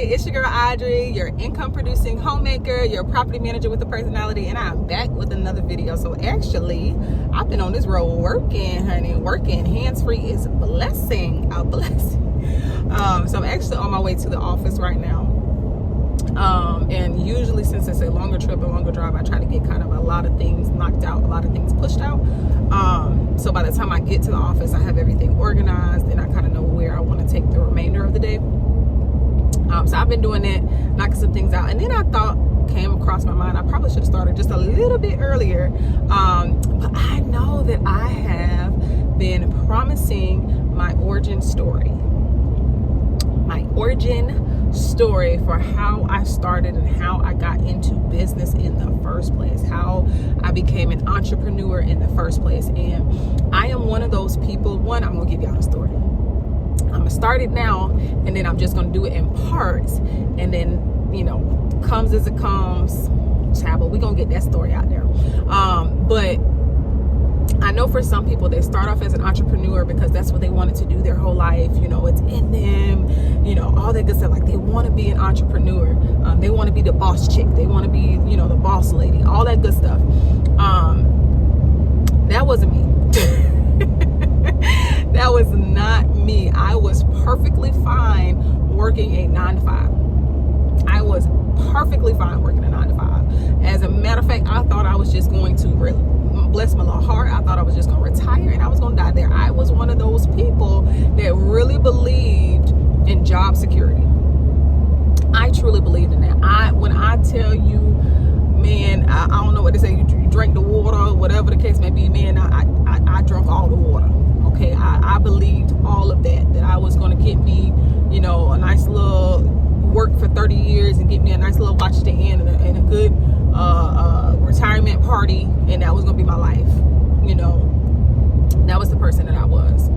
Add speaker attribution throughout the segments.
Speaker 1: Hey, it's your girl Audrey, your income producing homemaker, your property manager with a personality, and I'm back with another video. So actually, I've been on this road working, honey, working. Hands-free is a blessing. So I'm actually on my way to the office right now. And usually, since it's a longer trip, a longer drive, I try to get kind of a lot of things knocked out, a lot of things pushed out. So by the time I get to the office, I have everything organized and I kind of know where I want to take the remainder of the day. So I've been doing that, knocking some things out. And then I came across my mind, I probably should have started just a little bit earlier. But I know that I have been promising my origin story. My origin story for how I started and how I got into business in the first place, how I became an entrepreneur in the first place. And I am one of those people. One, I'm gonna give y'all a story. I'm gonna start it now, and then I'm just gonna do it in parts, and then comes as it comes. Child, but we're gonna get that story out there. But I know for some people, they start off as an entrepreneur because that's what they wanted to do their whole life. It's in them, all that good stuff. Like, they want to be an entrepreneur. They want to be the boss chick. They want to be, the boss lady, all that good stuff. That wasn't me. That was not me. I was perfectly fine working a 9-to-5. I was perfectly fine working a 9-to-5. As a matter of fact, I thought I was just going to really, bless my little heart, I thought I was just going to retire and I was going to die there. I was one of those people that really believed in job security. I truly believed in that. When I tell you, man, I don't know what to say, you drink the water, whatever the case may be, man, I drank all the water. Okay, I believed all of that I was going to get me, a nice little work for 30 years and get me a nice little watch at the end and a good retirement party, and that was going to be my life. That was the person that I was.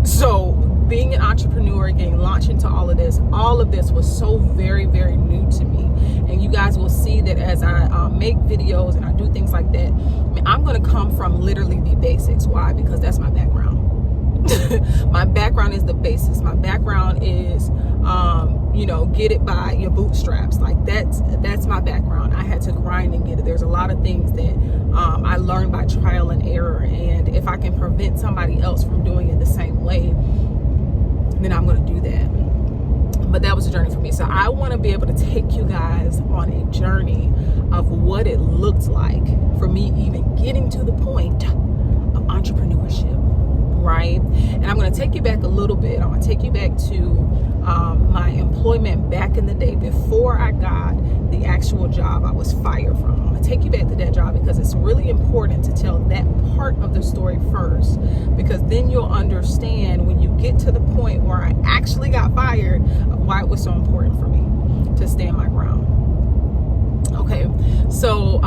Speaker 1: So being an entrepreneur, getting launched into all of this was so very, very new to me. And you guys will see that as I make videos and I do things like that, I'm going to come from literally the basics. Why? Because that's my background. My background is the basics. My background is, get it by your bootstraps. Like, that's my background. I had to grind and get it. There's a lot of things that I learned by trial and error. And if I can prevent somebody else from doing it the same way, then I'm going to do that. But that was a journey for me. So I want to be able to take you guys on a journey of what it looked like for me even getting to the point of entrepreneurship, right? And I'm going to take you back a little bit. I'm going to take you back to my employment back in the day before I got the actual job I was fired from. I'm going to take you back to that job because it's really important to tell that part of the story first, because then you'll understand when you get to the point where I actually got fired of why it was so important for me to stand my ground. Okay, so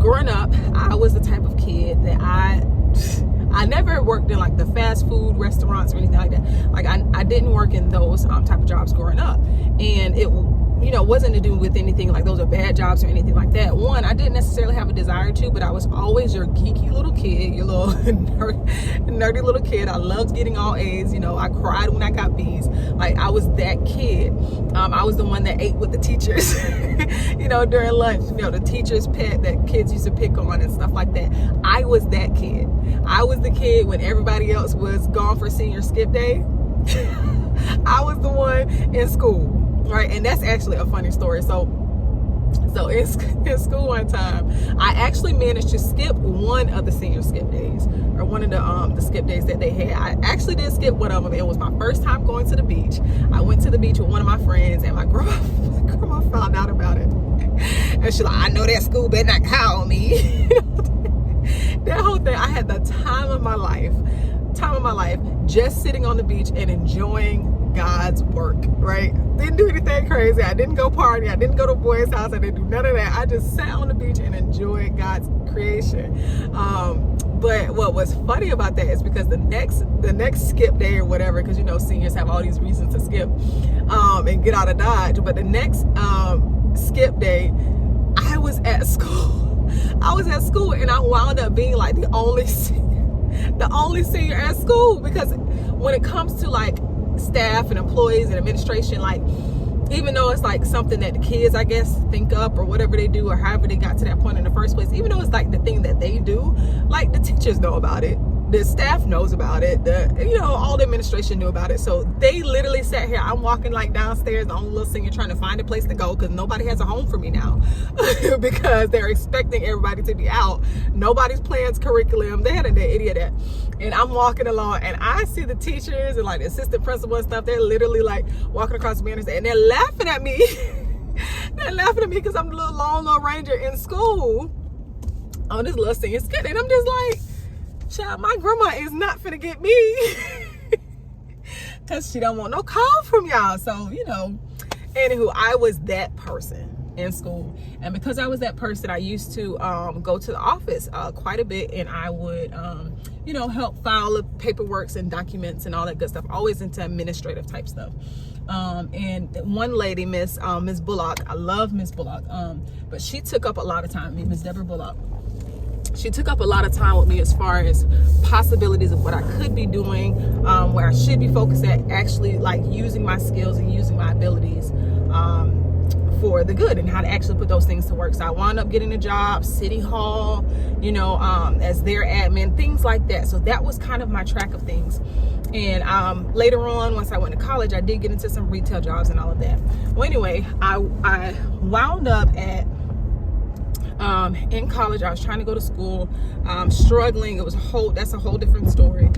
Speaker 1: growing up, I was the type of kid that I never worked in like the fast food restaurants or anything like that. Like, I didn't work in those type of jobs growing up, and it wasn't to do with anything like those are bad jobs or anything like that. One, I didn't necessarily have a desire to, but I was always your geeky little kid, your little nerdy little kid. I loved getting all A's. I cried when I got B's. Like, I was that kid. I was the one that ate with the teachers, during lunch, the teacher's pet that kids used to pick on and stuff like that. I was that kid. I was the kid when everybody else was gone for senior skip day. I was the one in school, right? And that's actually a funny story. So in school one time, I actually managed to skip one of the senior skip days, or one of the skip days that they had. I actually did skip one of them. It was my first time going to the beach. I went to the beach with one of my friends, and my grandma found out about it. And she's like, I know that school better not call me. That whole thing, I had the time of my life, just sitting on the beach and enjoying God's work, right? Didn't do anything crazy. I didn't go party. I didn't go to a boy's house. I didn't do none of that. I just sat on the beach and enjoyed God's creation. But what was funny about that is because the next skip day or whatever, because seniors have all these reasons to skip and get out of Dodge. But the next skip day, I was at school. And I wound up being like the only senior at school, because when it comes to like staff and employees and administration, like, even though it's like something that the kids, I guess, think up or whatever they do, or however they got to that point in the first place, even though it's like the thing that they do, like the teachers know about it, the staff knows about it, all the administration knew about it. So they literally sat here. I'm walking like downstairs, the only little senior, trying to find a place to go because nobody has a home for me now because they're expecting everybody to be out. Nobody's plans curriculum. They had an idiot that. And I'm walking along and I see the teachers and like the assistant principal and stuff. They're literally like walking across the banners and they're laughing at me. They're laughing at me because I'm the little lone little ranger in school on this little senior skit. And I'm just like, child, my grandma is not finna get me because she don't want no call from y'all. So, anywho, I was that person in school. And because I was that person, I used to go to the office quite a bit, and I would, help file the paperwork and documents and all that good stuff, always into administrative type stuff. And one lady, Miss Bullock, I love Miss Bullock, but she took up a lot of time, Miss Deborah Bullock. She took up a lot of time with me as far as possibilities of what I could be doing, where I should be focused at, actually like using my skills and using my abilities for the good, and how to actually put those things to work. So I wound up getting a job, City Hall, as their admin, things like that. So that was kind of my track of things. And later on, once I went to college, I did get into some retail jobs and all of that. Well, anyway, I wound up at in college. I was trying to go to school, struggling. That's a whole different story.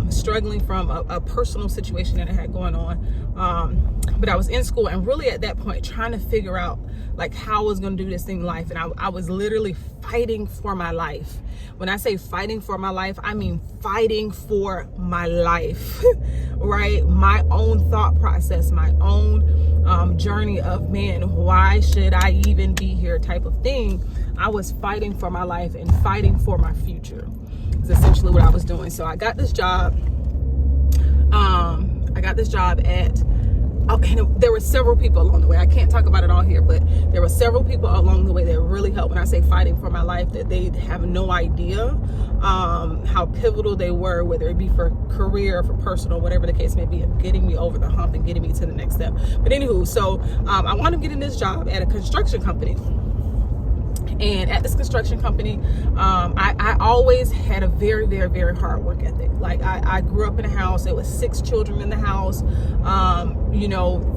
Speaker 1: Struggling from a personal situation that I had going on. But I was in school and really at that point trying to figure out like how I was going to do this thing in life. And I was literally fighting for my life. When I say fighting for my life, I mean fighting for my life, right? My own thought process, my own journey of, man, why should I even be here type of thing. I was fighting for my life and fighting for my future is essentially what I was doing. So I got this job. And there were several people along the way. I can't talk about it all here, but there were several people along the way that really helped. When I say fighting for my life, that they have no idea how pivotal they were, whether it be for career or for personal, whatever the case may be, and getting me over the hump and getting me to the next step. But anywho, so I wound up getting this job at a construction company. And at this construction company, I always had a very, very, very hard work ethic. Like I grew up in a house. There was 6 children in the house,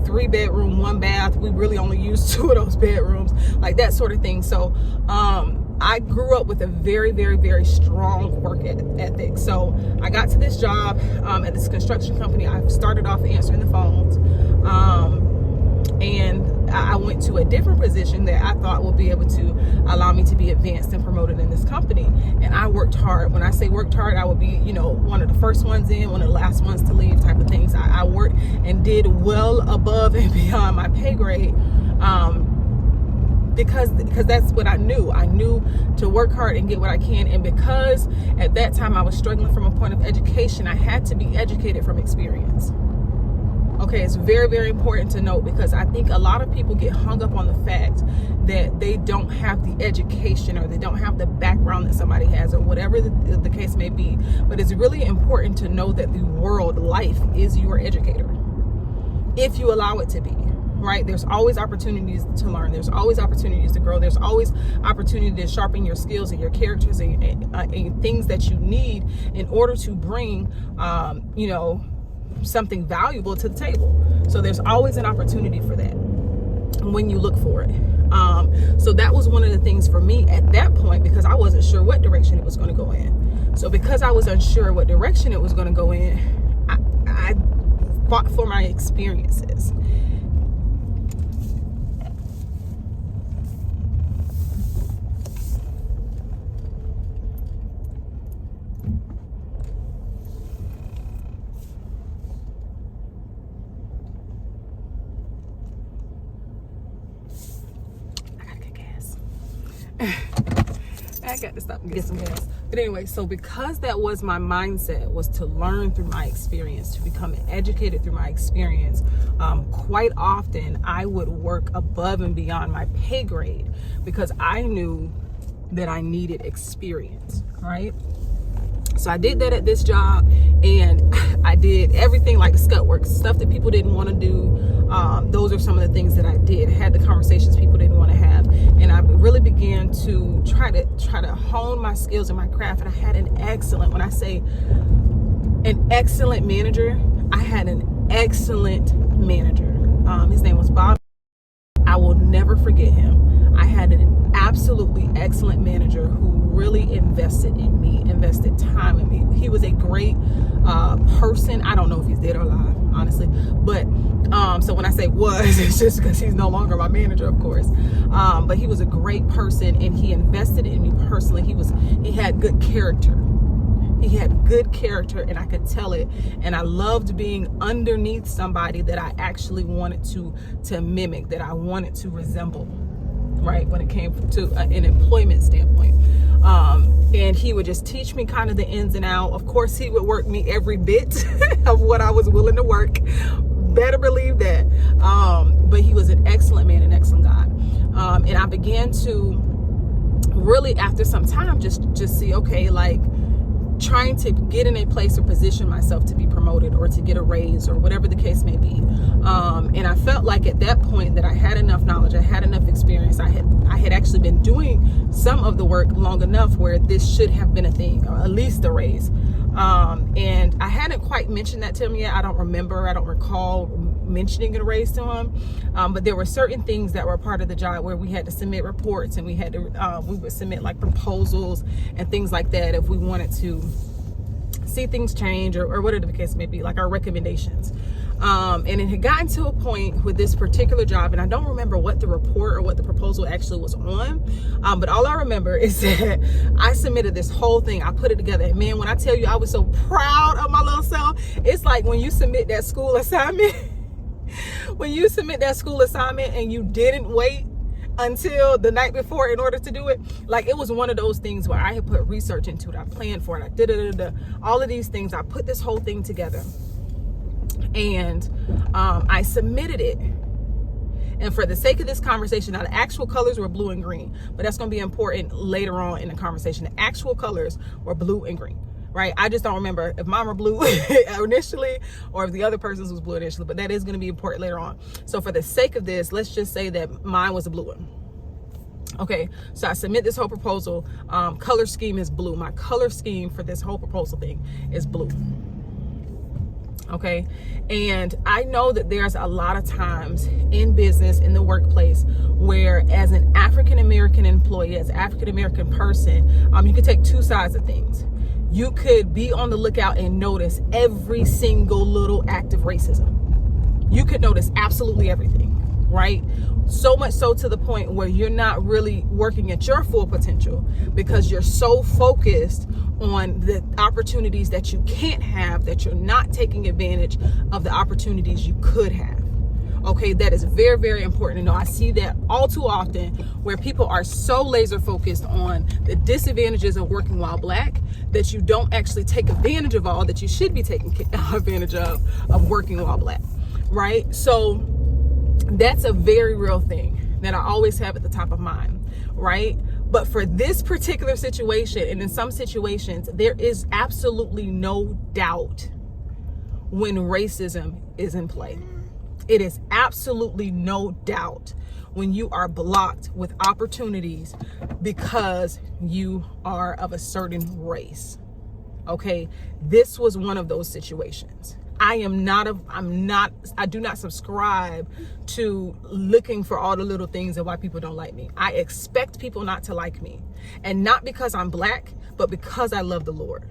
Speaker 1: 3 bedroom, 1 bath. We really only used 2 of those bedrooms, like that sort of thing. So I grew up with a very, very, very strong work ethic. So I got to this job at this construction company. I started off answering the phones. And I went to a different position that I thought would be able to allow me to be advanced and promoted in this company. And I worked hard. When I say worked hard, I would be, one of the first ones in, one of the last ones to leave type of things. I worked and did well above and beyond my pay grade. Because that's what I knew. I knew to work hard and get what I can. And because at that time I was struggling from a point of education, I had to be educated from experience. Okay, it's very, very important to note, because I think a lot of people get hung up on the fact that they don't have the education or they don't have the background that somebody has, or whatever the case may be. But it's really important to know that the world, life, is your educator, if you allow it to be. Right? There's always opportunities to learn. There's always opportunities to grow. There's always opportunity to sharpen your skills and your characters and things that you need in order to bring, something valuable to the table. So there's always an opportunity for that when you look for it. So that was one of the things for me at that point, because I wasn't sure what direction it was going to go in. So because I was unsure what direction it was going to go in, I fought for my experiences. I got to stop and get some gas. But anyway, so because that was my mindset, was to learn through my experience, to become educated through my experience, quite often I would work above and beyond my pay grade because I knew that I needed experience, right? So I did that at this job, and I did everything like the scut work, stuff that people didn't want to do. Those are some of the things that I did. I had the conversations people didn't want to have, and I really began to try to hone my skills and my craft. And I had an excellent, when I say an excellent manager, I had an excellent manager. His name was Bob. I will never forget him. I had an absolutely excellent manager who really invested in me, invested time in me. He was a great person. I don't know if he's dead or alive, honestly. But so when I say was, it's just because he's no longer my manager, of course. But he was a great person, and he invested in me personally. He had good character. He had good character, and I could tell it. And I loved being underneath somebody that I actually wanted to mimic, that I wanted to resemble, right, when it came to an employment standpoint. And he would just teach me kind of the ins and outs. Of course, he would work me every bit of what I was willing to work. Better believe that. But he was an excellent man, an excellent guy. And I began to really, after some time, just see, okay, like, trying to get in a place or position myself to be promoted or to get a raise or whatever the case may be. And I felt like at that point that I had enough knowledge, I had enough experience, I had actually been doing some of the work long enough where this should have been a thing, or at least a raise. And I hadn't quite mentioned that to him yet. I don't recall mentioning a raise to him. But there were certain things that were part of the job where we had to submit reports, and we would submit like proposals and things like that if we wanted to see things change or whatever the case may be, like our recommendations. And it had gotten to a point with this particular job, and I don't remember what the report or what the proposal actually was on, but all I remember is that I submitted this whole thing. I put it together, and man, when I tell you I was so proud of my little self, it's like when you submit that school assignment, and you didn't wait until the night before in order to do it. Like, it was one of those things where I had put research into it, I planned for it, I did all of these things. I put this whole thing together, and I submitted it. And for the sake of this conversation, now the actual colors were blue and green, but that's going to be important later on in the conversation. The actual colors were blue and green, right? I just don't remember if mine were blue initially or if the other person's was blue initially, but that is going to be important later on. So for the sake of this, let's just say that mine was a blue one. Okay, so I submit this whole proposal. Color scheme is blue. My color scheme for this whole proposal thing is blue. Okay, and I know that there's a lot of times in business, in the workplace, where as an African-American employee, as an African-American person, you can take two sides of things. You could be on the lookout and notice every single little act of racism. You could notice absolutely everything, right? So much so to the point where you're not really working at your full potential because you're so focused on the opportunities that you can't have, that you're not taking advantage of the opportunities you could have. Okay, that is very, very important to know. I see that all too often where people are so laser focused on the disadvantages of working while Black that you don't actually take advantage of all that you should be taking advantage of working while Black, right? So that's a very real thing that I always have at the top of mind, right? But for this particular situation, and in some situations, there is absolutely no doubt when racism is in play. It is absolutely no doubt when you are blocked with opportunities because you are of a certain race. Okay, this was one of those situations. I do not subscribe to looking for all the little things of why people don't like me. I expect people not to like me, and not because I'm Black, but because I love the Lord.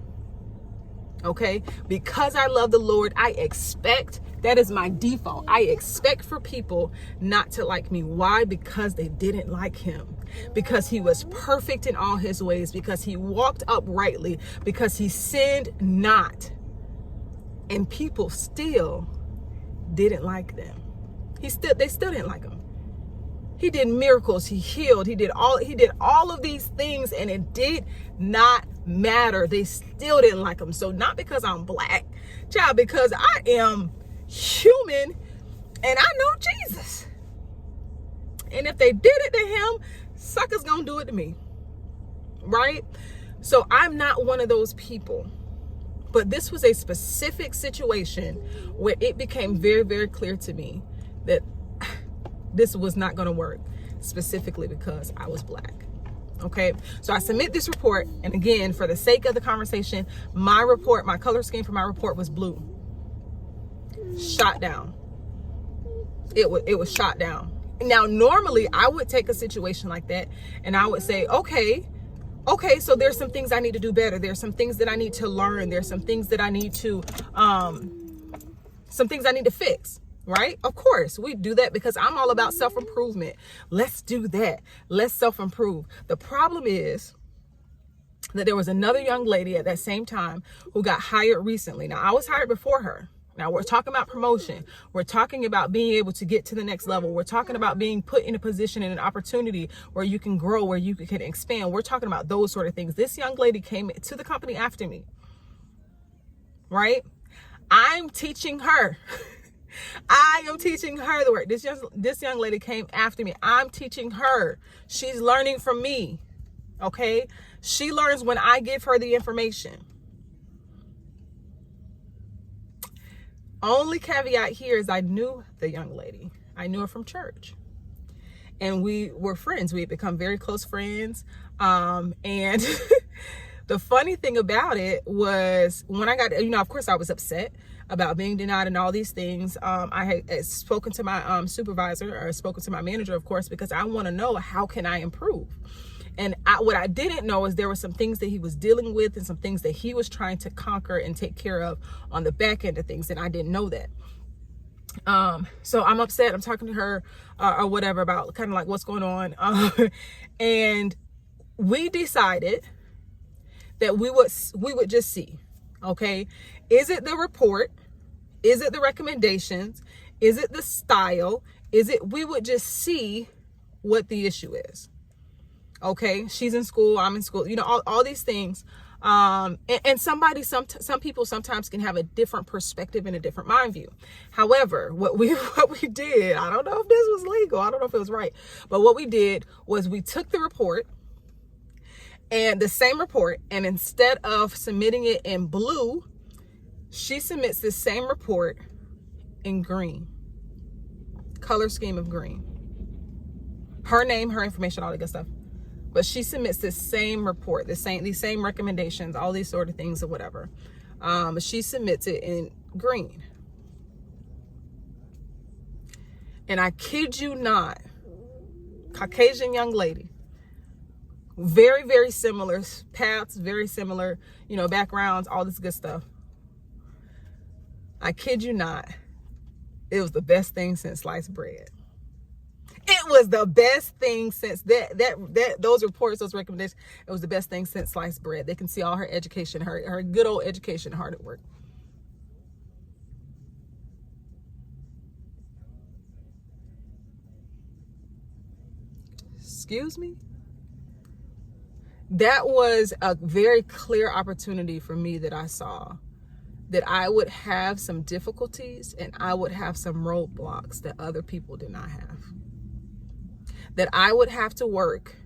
Speaker 1: Okay, because I love the Lord, I expect, that is my default. I expect for people not to like me. Why? Because they didn't like him, because he was perfect in all his ways, because he walked uprightly, because he sinned not. And people still didn't like them. They still didn't like him. He did miracles, he healed, he did all of these things, and it did not matter. They still didn't like him. So not because I'm Black, child, because I am human and I know Jesus. And if they did it to him, suckers gonna do it to me. Right? So I'm not one of those people. But this was a specific situation where it became very, very clear to me that this was not going to work, specifically because I was Black. Okay, so I submit this report, and again, for the sake of the conversation, my report, my color scheme for my report was blue. Shot down. It was shot down. Now, normally I would take a situation like that and I would say, okay, so there's some things I need to do better. There's some things that I need to learn. There's some things that I need to, fix, right? Of course, we do that because I'm all about self-improvement. Let's do that. Let's self-improve. The problem is that there was another young lady at that same time who got hired recently. Now, I was hired before her. Now, we're talking about promotion. We're talking about being able to get to the next level. We're talking about being put in a position and an opportunity where you can grow, where you can expand. We're talking about those sort of things. This young lady came to the company after me, right? I'm teaching her. I am teaching her the work. This young lady came after me. I'm teaching her. She's learning from me, okay? She learns when I give her the information. Only caveat here is I knew the young lady. I knew her from church. And we were friends. We had become very close friends. And the funny thing about it was when I got, of course I was upset about being denied and all these things. I had spoken to my supervisor, or spoken to my manager, of course, because I want to know, how can I improve? And what I didn't know is there were some things that he was dealing with and some things that he was trying to conquer and take care of on the back end of things. And I didn't know that. So I'm upset. I'm talking to her or whatever about kind of like what's going on. And we decided that we would just see, okay, is it the report? Is it the recommendations? Is it the style? We would just see what the issue is. Okay, she's in school, I'm in school, all these things. And some people sometimes can have a different perspective and a different mind view. However, what we did, I don't know if this was legal, I don't know if it was right, but what we did was we took the report, and the same report, and instead of submitting it in blue, she submits the same report in green, color scheme of green. Her name, her information, all that good stuff. But she submits this same report, these same recommendations, all these sort of things or whatever. She submits it in green. And I kid you not, Caucasian young lady, very, very similar paths, very similar, backgrounds, all this good stuff. I kid you not, it was the best thing since sliced bread. It was the best thing since those reports, those recommendations. It was the best thing since sliced bread. They can see all her education, her good old education, hard at work. Excuse me? That was a very clear opportunity for me that I saw, that I would have some difficulties and I would have some roadblocks that other people did not have. That I would have to work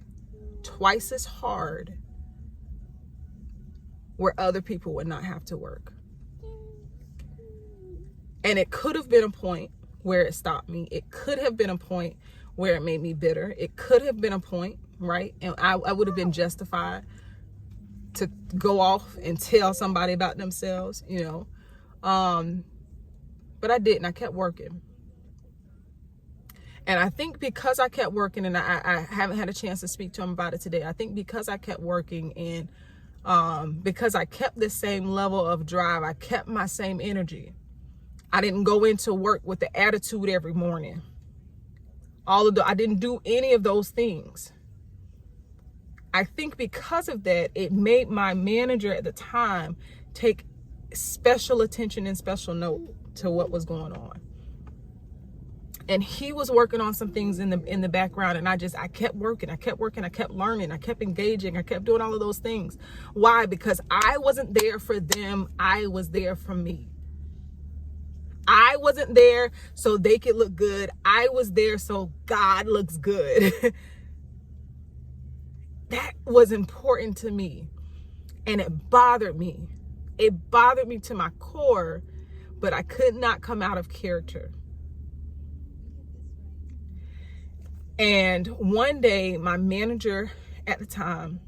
Speaker 1: twice as hard where other people would not have to work. And it could have been a point where it stopped me. It could have been a point where it made me bitter. It could have been a point, right? And I would have been justified to go off and tell somebody about themselves, but I didn't. I kept working. And I think because I kept working, and I haven't had a chance to speak to him about it today. I think because I kept working and because I kept the same level of drive, I kept my same energy. I didn't go into work with the attitude every morning. I didn't do any of those things. I think because of that, it made my manager at the time take special attention and special note to what was going on. And he was working on some things in the background, and I kept working, I kept learning, I kept engaging, I kept doing all of those things. Why? Because I wasn't there for them, I was there for me. I wasn't there so they could look good. I was there so God looks good. That was important to me. And it bothered me. It bothered me to my core, but I could not come out of character. And one day, my manager at the time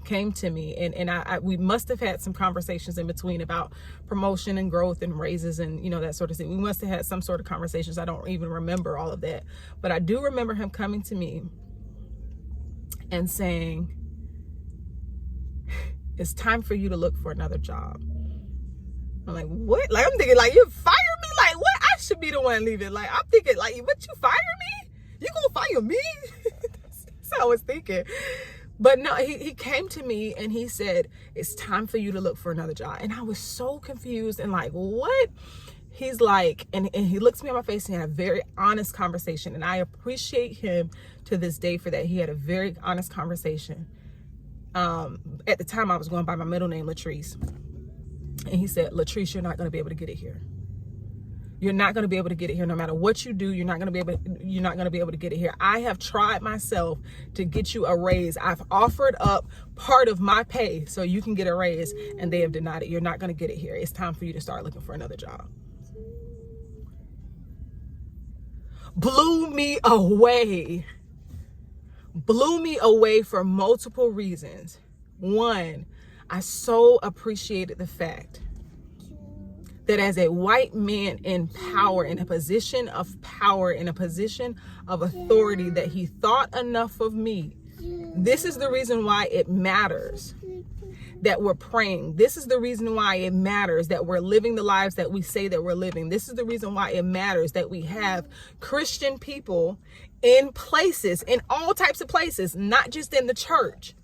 Speaker 1: came to me, and we must have had some conversations in between about promotion and growth and raises and, you know, that sort of thing. We must have had some sort of conversations. I don't even remember all of that. But I do remember him coming to me and saying, it's time for you to look for another job. I'm like, what? Like, I'm thinking, like, you fired me? Like, what? I should be the one leaving. Like, I'm thinking, like, but you fired me? You gonna fire me? That's what I was thinking. But no, he came to me and he said, it's time for you to look for another job. And I was so confused and like, what? He's like, and he looks me in my face and had a very honest conversation. And I appreciate him to this day for that. He had a very honest conversation. At the time I was going by my middle name, Latrice. And he said, Latrice, you're not going to be able to get it here. You're not going to be able to get it here. No matter what you do, you're not going to be able to get it here. I have tried myself to get you a raise. I've offered up part of my pay so you can get a raise, and they have denied it. You're not going to get it here. It's time for you to start looking for another job. Blew me away. Blew me away for multiple reasons. One, I so appreciated the fact that as a white man in power, in a position of power, in a position of authority, that he thought enough of me. This is the reason why it matters that we're praying. This is the reason why it matters that we're living the lives that we say that we're living. This is the reason why it matters that we have Christian people in places, in all types of places, not just in the church.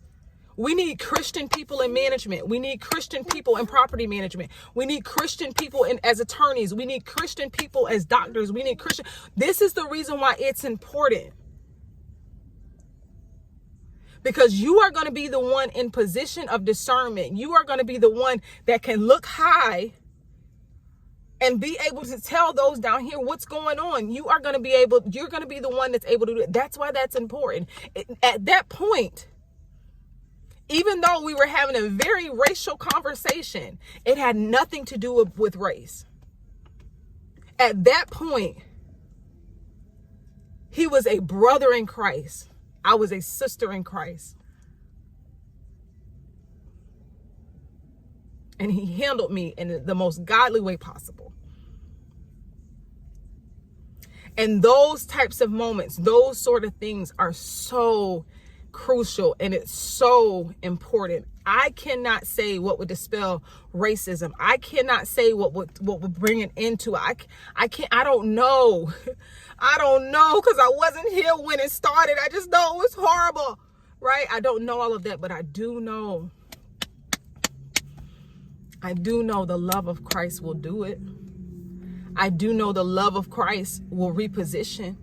Speaker 1: We need Christian people in management. We need Christian people in property management. We need Christian people as attorneys. We need Christian people as doctors. We need Christian. This is the reason why it's important. Because you are going to be the one in position of discernment. You are going to be the one that can look high and be able to tell those down here what's going on. You're going to be the one that's able to do it. That's why that's important. At that point, even though we were having a very racial conversation, it had nothing to do with race. At that point, he was a brother in Christ. I was a sister in Christ. And he handled me in the most godly way possible. And those types of moments, those sort of things are so crucial, and it's so important. I cannot say what would dispel racism. I cannot say what would bring it into it. I don't know. I don't know, because I wasn't here when it started. I just know it was horrible, right? I don't know all of that, but I do know the love of Christ will do it. I do know the love of Christ will reposition.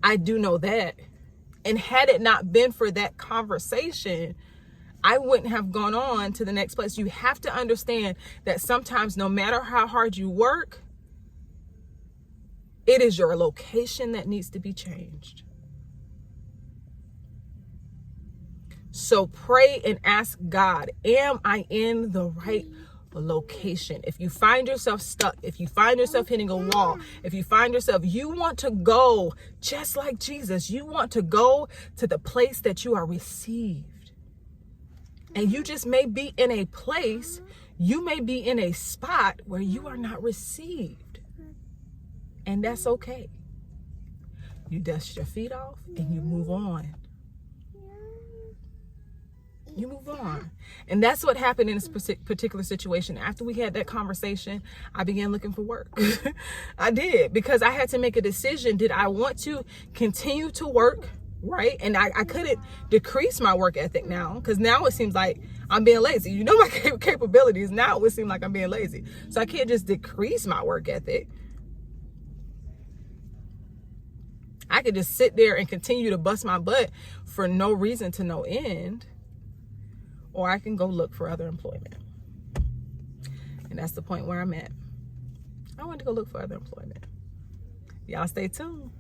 Speaker 1: I do know that. And had it not been for that conversation, I wouldn't have gone on to the next place. You have to understand that sometimes, no matter how hard you work, it is your location that needs to be changed. So pray and ask God, am I in the right location? If you find yourself stuck, if you find yourself hitting a wall, if you find yourself, you want to go just like Jesus, you want to go to the place that you are received. And you just may be in a place, you may be in a spot where you are not received. And that's okay. You dust your feet off and you move on. You move on. And that's what happened in this particular situation. After we had that conversation, I began looking for work. I did, because I had to make a decision. Did I want to continue to work, right? And I couldn't decrease my work ethic now, because now it seems like I'm being lazy. You know my capabilities. Now it would seem like I'm being lazy. So I can't just decrease my work ethic. I could just sit there and continue to bust my butt for no reason to no end. Or I can go look for other employment. And that's the point where I'm at. I want to go look for other employment. Y'all stay tuned.